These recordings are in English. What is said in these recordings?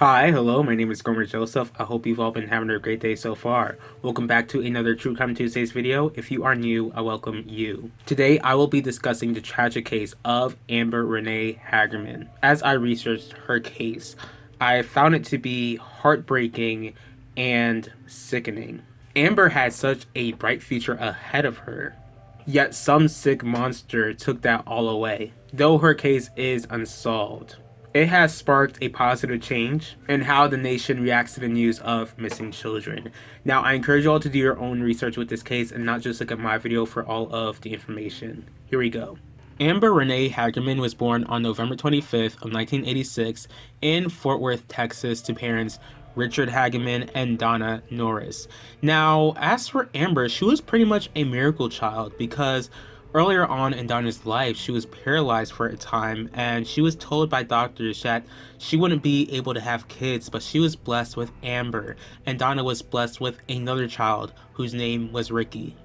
Hi, hello, my name is Gomer Joseph. I hope you've all been having a great day so far. Welcome back to another True Crime Tuesdays video. If you are new, I welcome you. Today, I will be discussing the tragic case of Amber Rene Hagerman. As I researched her case, I found it to be heartbreaking and sickening. Amber had such a bright future ahead of her, yet some sick monster took that all away. Though her case is unsolved, it has sparked a positive change in how the nation reacts to the news of missing children. Now, I encourage you all to do your own research with this case and not just look at my video for all of the information. Here we go. Amber Rene Hagerman was born on November 25th of 1986 in Fort Worth, Texas, to parents Richard Hagerman and Donna Norris. Now, as for Amber, she was pretty much a miracle child because earlier on in Donna's life, she was paralyzed for a time, and she was told by doctors that she wouldn't be able to have kids, but she was blessed with Amber, and Donna was blessed with another child whose name was Ricky.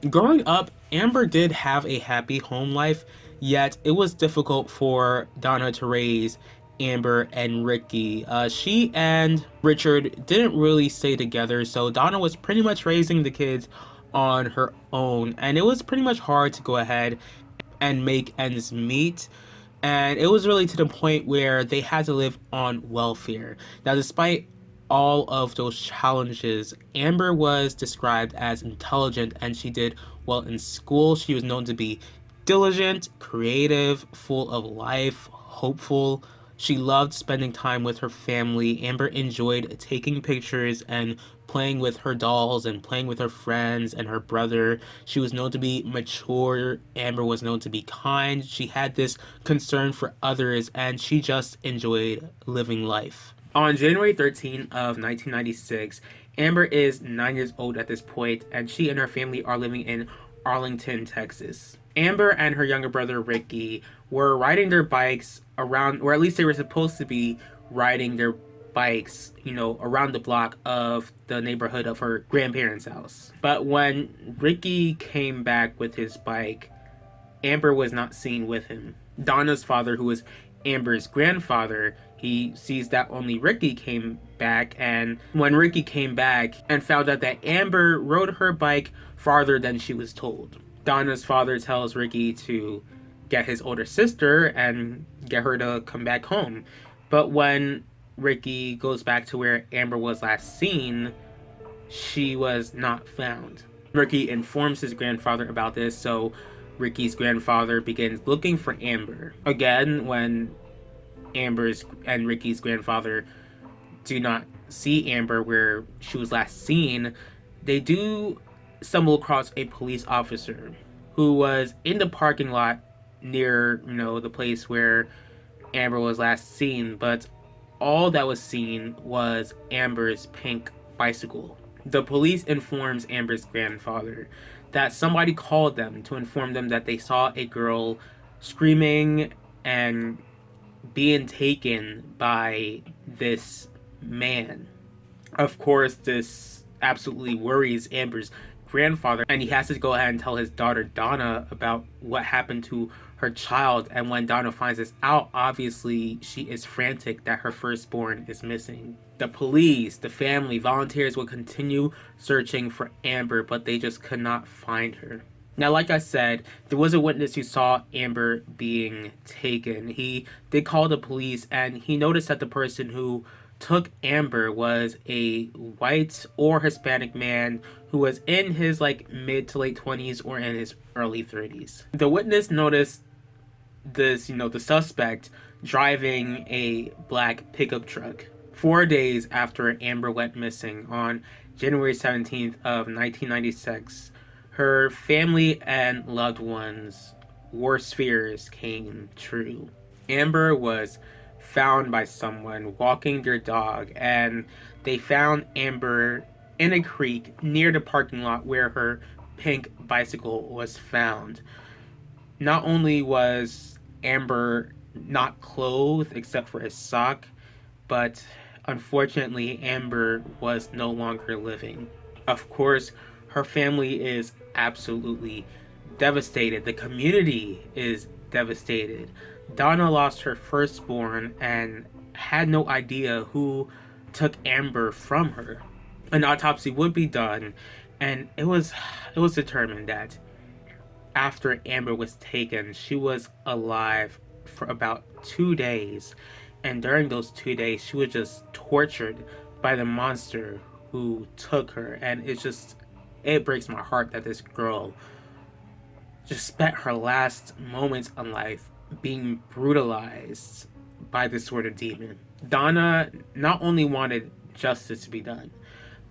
Growing up, Amber did have a happy home life, yet it was difficult for Donna to raise Amber and Ricky. She and Richard didn't really stay together, so Donna was pretty much raising the kids on her own, and it was pretty much hard to go ahead and make ends meet. And it was really to the point where they had to live on welfare. Now, despite all of those challenges, Amber was described as intelligent and she did well in school. She was known to be diligent, creative, full of life, hopeful. She loved spending time with her family. Amber enjoyed taking pictures and playing with her dolls and playing with her friends and her brother. She was known to be mature. Amber was known to be kind. She had this concern for others and she just enjoyed living life. On January 13th of 1996, Amber is 9 years old at this point, and she and her family are living in Arlington, Texas. Amber and her younger brother Ricky were riding their bikes around, or at least they were supposed to be riding their bikes, around the block of the neighborhood of her grandparents' house. But when Ricky came back with his bike, Amber was not seen with him. Donna's father, who was Amber's grandfather, he sees that only Ricky came back, and when Ricky came back and found out that Amber rode her bike farther than she was told, Donna's father tells Ricky to get his older sister and get her to come back home. But when Ricky goes back to where Amber was last seen, she was not found. Ricky informs his grandfather about this, so Ricky's grandfather begins looking for Amber. Again, when Amber's and Ricky's grandfather do not see Amber where she was last seen, they do stumble across a police officer who was in the parking lot near, the place where Amber was last seen, but all that was seen was Amber's pink bicycle. The police informs Amber's grandfather that somebody called them to inform them that they saw a girl screaming and being taken by this man. Of course, this absolutely worries Amber's grandfather, and he has to go ahead and tell his daughter Donna about what happened to her child. And when Donna finds this out, obviously she is frantic that her firstborn is missing. The police, the family, volunteers will continue searching for Amber, but they just could not find her. Now, like I said, there was a witness who saw Amber being taken. He did call the police, and he noticed that the person who took Amber was a white or Hispanic man who was in his mid to late 20s or in his early 30s. The witness noticed this, the suspect driving a black pickup truck 4 days after Amber went missing on January 17th of 1996. Her family and loved ones' worst fears came true. Amber was found by someone walking their dog, and they found Amber in a creek near the parking lot where her pink bicycle was found. Not only was Amber not clothed except for a sock, but unfortunately Amber was no longer living. Of course, her family is absolutely devastated. The community is devastated. Donna lost her firstborn and had no idea who took Amber from her. An autopsy would be done, and it was determined that after Amber was taken, she was alive for about 2 days, and during those 2 days, she was just tortured by the monster who took her. And it breaks my heart that this girl just spent her last moments in life being brutalized by this sort of demon. Donna not only wanted justice to be done,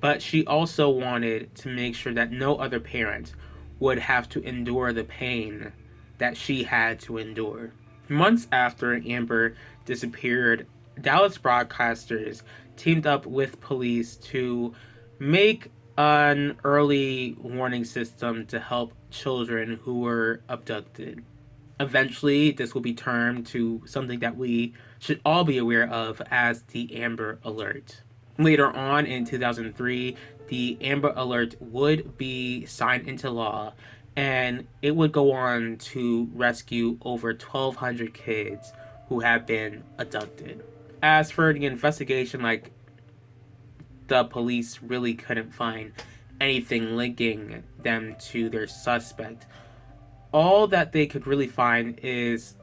but she also wanted to make sure that no other parent would have to endure the pain that she had to endure. Months after Amber disappeared, Dallas broadcasters teamed up with police to make an early warning system to help children who were abducted. Eventually, this will be termed to something that we should all be aware of as the Amber Alert. Later on in 2003, the Amber Alert would be signed into law, and it would go on to rescue over 1,200 kids who have been abducted. As for the investigation, the police really couldn't find anything linking them to their suspect. All that they could really find is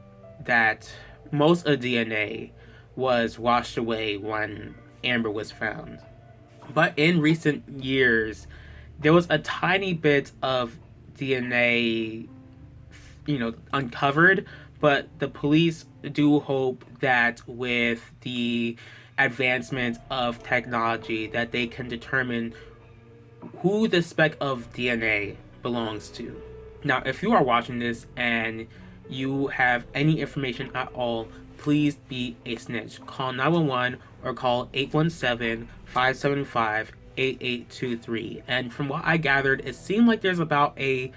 that most of the DNA was washed away when Amber was found. But in recent years, there was a tiny bit of DNA, uncovered, but the police do hope that with the advancement of technology that they can determine who the speck of DNA belongs to. Now, if you are watching this and you have any information at all, please be a snitch. Call 911 or call 817-575-8823. And from what I gathered, it seemed like there's about a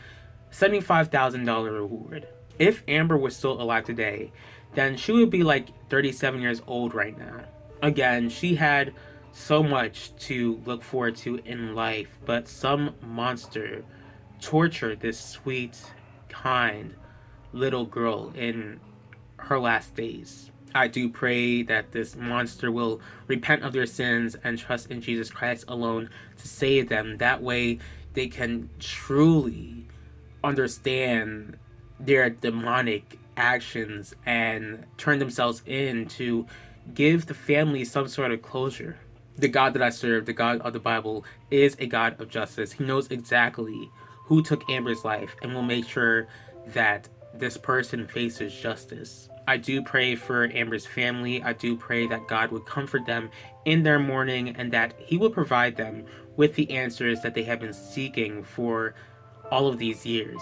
$75,000 reward. If Amber was still alive today, then she would be 37 years old right now. Again, she had so much to look forward to in life, but some monster tortured this sweet, kind little girl in her last days. I do pray that this monster will repent of their sins and trust in Jesus Christ alone to save them. That way they can truly understand their demonic actions and turn themselves in to give the family some sort of closure. The God that I serve, the God of the Bible, is a God of justice. He knows exactly who took Amber's life and will make sure that this person faces justice. I do pray for Amber's family. I do pray that God would comfort them in their mourning and that He will provide them with the answers that they have been seeking for all of these years.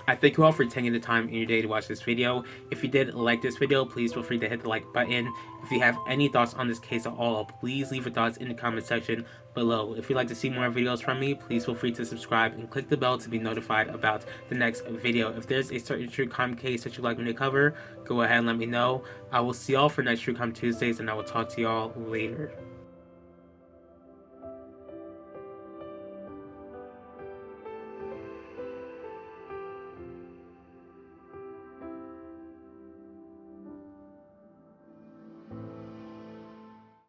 I thank you all for taking the time in your day to watch this video. If you did like this video, please feel free to hit the like button. If you have any thoughts on this case at all, please leave your thoughts in the comment section below. If you'd like to see more videos from me, please feel free to subscribe and click the bell to be notified about the next video. If there's a certain true crime case that you'd like me to cover, go ahead and let me know. I will see y'all for next True Crime Tuesdays, and I will talk to y'all later.